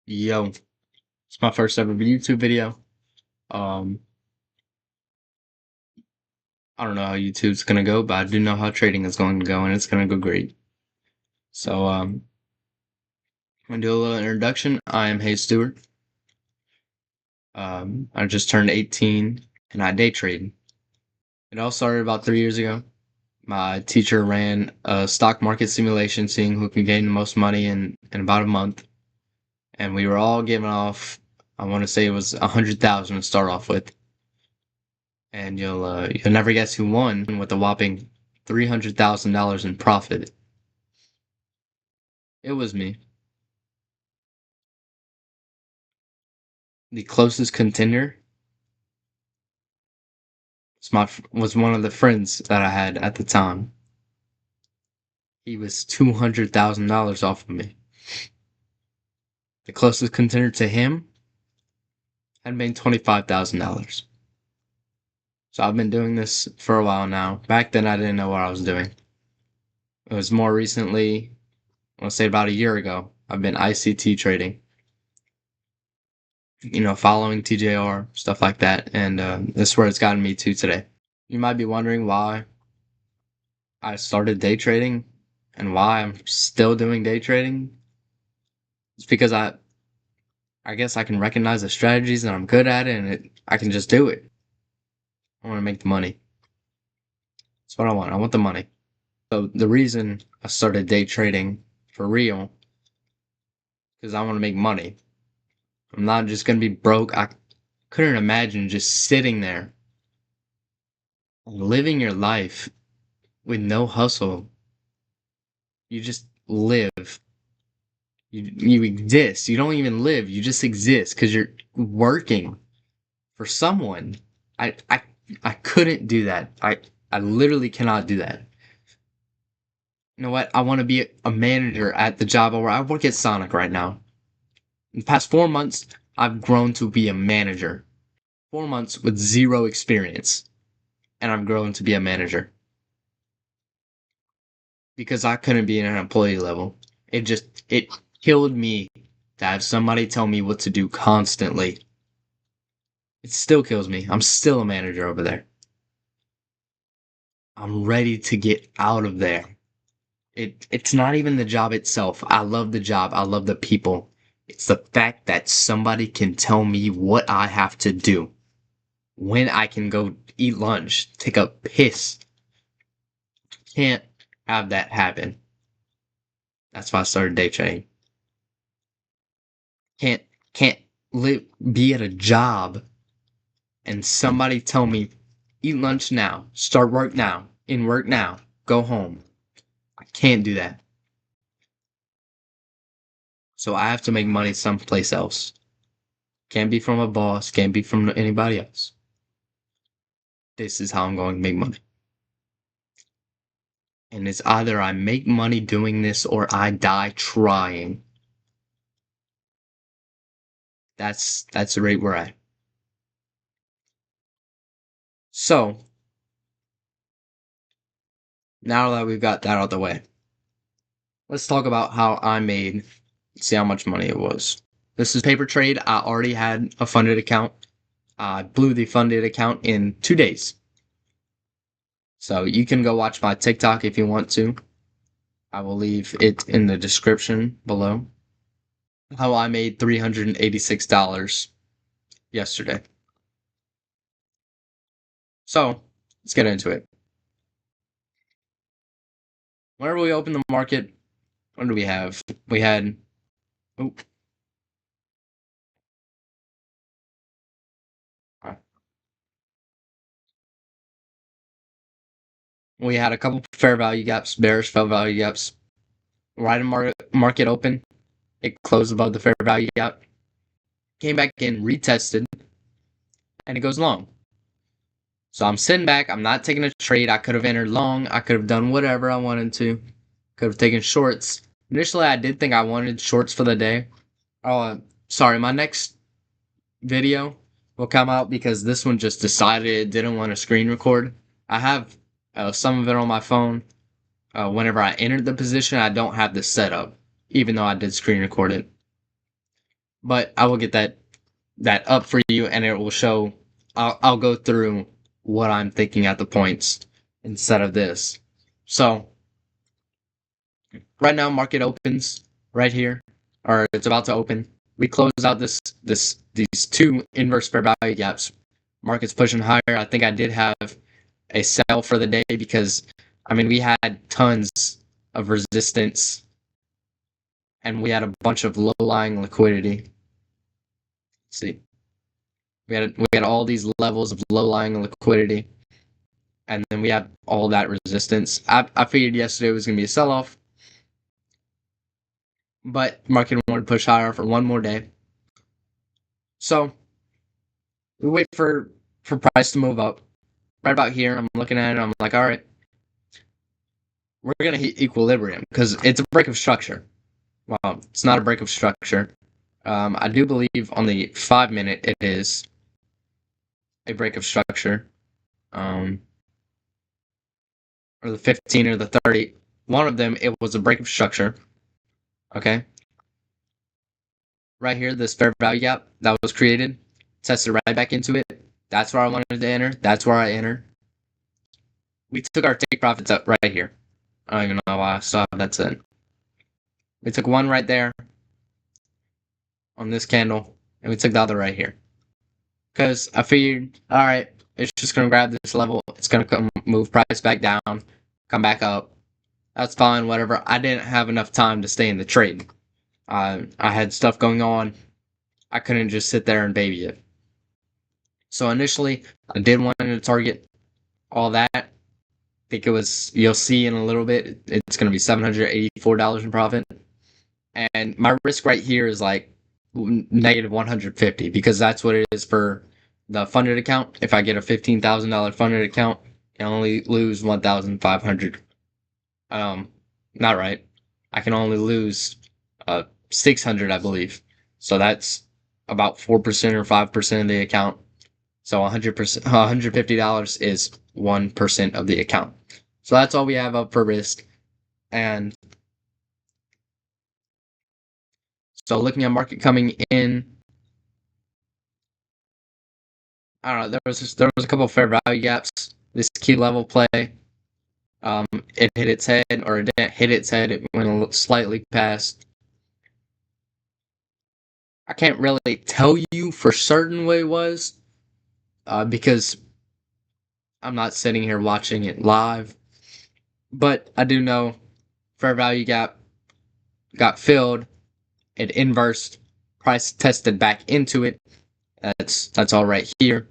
Yo, it's my first ever YouTube video. Um, I don't know how YouTube's gonna go, but I do know how trading is going to go, and it's gonna go great. So, I'm gonna do a little introduction. I am Hayes Stewart. I just turned 18, and I day trade. It all started about 3 years ago. My teacher ran a stock market simulation, seeing who can gain the most money in about a month, and we were all giving off. I want to say it was 100,000 to start off with. And you'll never guess who won with a whopping $300,000 in profit. It was me. The closest contender was one of the friends that I had at the time. He was $200,000 off of me. The closest contender to him had made $25,000. So I've been doing this for a while now. Back then I didn't know what I was doing. It was more recently, I'll say about a year ago, I've been ICT trading. Following TJR, stuff like that. And this is where it's gotten me to today. You might be wondering why I started day trading and why I'm still doing day trading. It's because I guess I can recognize the strategies and I'm good at it, and I can just do it. I want to make the money. That's what I want. I want the money. So the reason I started day trading for real, because I want to make money. I'm not just going to be broke. I couldn't imagine just sitting there living your life with no hustle. You just live. You exist. You don't even live. You just exist because you're working for someone. I I I couldn't do that. I literally cannot do that. You know what? I want to be a manager at the job where I work at Sonic right now. In the past 4 months, I've grown to be a manager. 4 months with zero experience, and I've grown to be a manager because I couldn't be in an employee level. It killed me to have somebody tell me what to do constantly. It still kills me. I'm still a manager over there. I'm ready to get out of there. It's not even the job itself. I love the job. I love the people. It's the fact that somebody can tell me what I have to do. When I can go eat lunch, take a piss. Can't have that happen. That's why I started day trading. Can't can't be at a job and somebody tell me, eat lunch now, start work now, in work now, go home. I can't do that. So I have to make money someplace else. Can't be from a boss, can't be from anybody else. This is how I'm going to make money. And it's either I make money doing this or I die trying. That's the rate we're at. So, now that we've got that out of the way, let's talk about how I made, see how much money it was. This is paper trade. I already had a funded account. I blew the funded account in 2 days. So you can go watch my TikTok if you want to. I will leave it in the description below. How I made $386 yesterday. So let's get into it. Whenever we open the market, what do we have? We had, oh, we had a couple fair value gaps, bearish fair value gaps. Right in market open, it closed above the fair value gap. Came back in, retested, and it goes long. So I'm sitting back. I'm not taking a trade. I could have entered long. I could have done whatever I wanted to. Could have taken shorts. Initially, I did think I wanted shorts for the day. Oh, sorry. My next video will come out because this one just decided it didn't want to screen record. I have some of it on my phone. Whenever I entered the position, I don't have this set up, even though I did screen record it. but I will get that up for you, and it will show. I'll go through what I'm thinking at the points instead of this. So right now, market opens right here, or it's about to open. We close out these two inverse fair value gaps. Market's pushing higher. I think I did have a sell for the day because I mean we had tons of resistance and we had a bunch of low lying liquidity. Let's see, we had all these levels of low lying liquidity, and then we had all that resistance. I figured yesterday was gonna be a sell off, but market wanted to push higher for one more day. So we wait for price to move up. Right about here, I'm looking at it. I'm like, all right, we're gonna hit equilibrium because it's a break of structure. Well, it's not a break of structure. I do believe on the 5-minute it is a break of structure, or the 15 or the 30. One of them, it was a break of structure. Okay. Right here, this fair value gap that was created, tested right back into it. That's where I wanted to enter. That's where I entered. We took our take profits up right here. I don't even know why I saw that's it. We took one right there on this candle, and we took the other right here. Because I figured, all right, it's just going to grab this level. It's going to move price back down, come back up. That's fine, whatever. I didn't have enough time to stay in the trade. I had stuff going on. I couldn't just sit there and baby it. So initially, I did want to target all that. I think it was, you'll see in a little bit, it's going to be $784 in profit. And my risk right here is like negative 150 because that's what it is for the funded account. If I get a $15,000 funded account, I only lose 1,500. Not right. I can only lose 600, I believe. So that's about 4% or 5% of the account. So 100%, $150 is 1% of the account. So that's all we have up for risk. And so looking at market coming in, I don't know. There was a couple of fair value gaps. This key level play, it hit its head, or it didn't hit its head. It went slightly past. I can't really tell you for certain what it was, because I'm not sitting here watching it live. But I do know fair value gap got filled. It inversed. Price tested back into it. That's all right here.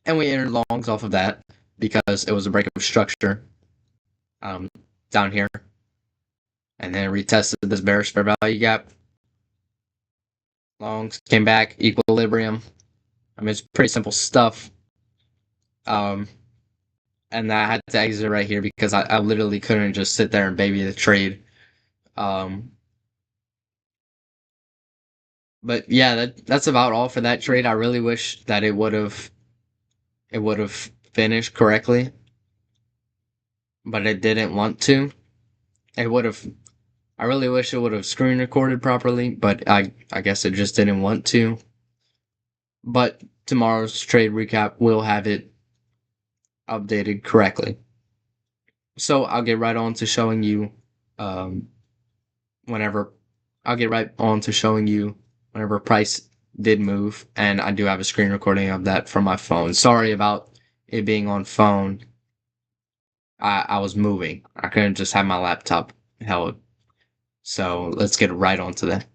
And we entered longs off of that because it was a break of structure down here. And then retested this bearish fair value gap. Longs came back, equilibrium. I mean, it's pretty simple stuff. And I had to exit right here because I literally couldn't just sit there and baby the trade. But yeah, that's about all for that trade. I really wish that it would have finished correctly, but it didn't want to. It would have. I really wish it would have screen recorded properly, but I guess it just didn't want to. But tomorrow's trade recap will have it updated correctly. So I'll get right on to showing you whenever price did move, and I do have a screen recording of that from my phone. Sorry about it being on phone. I was moving. I couldn't just have my laptop held. So let's get right on to that.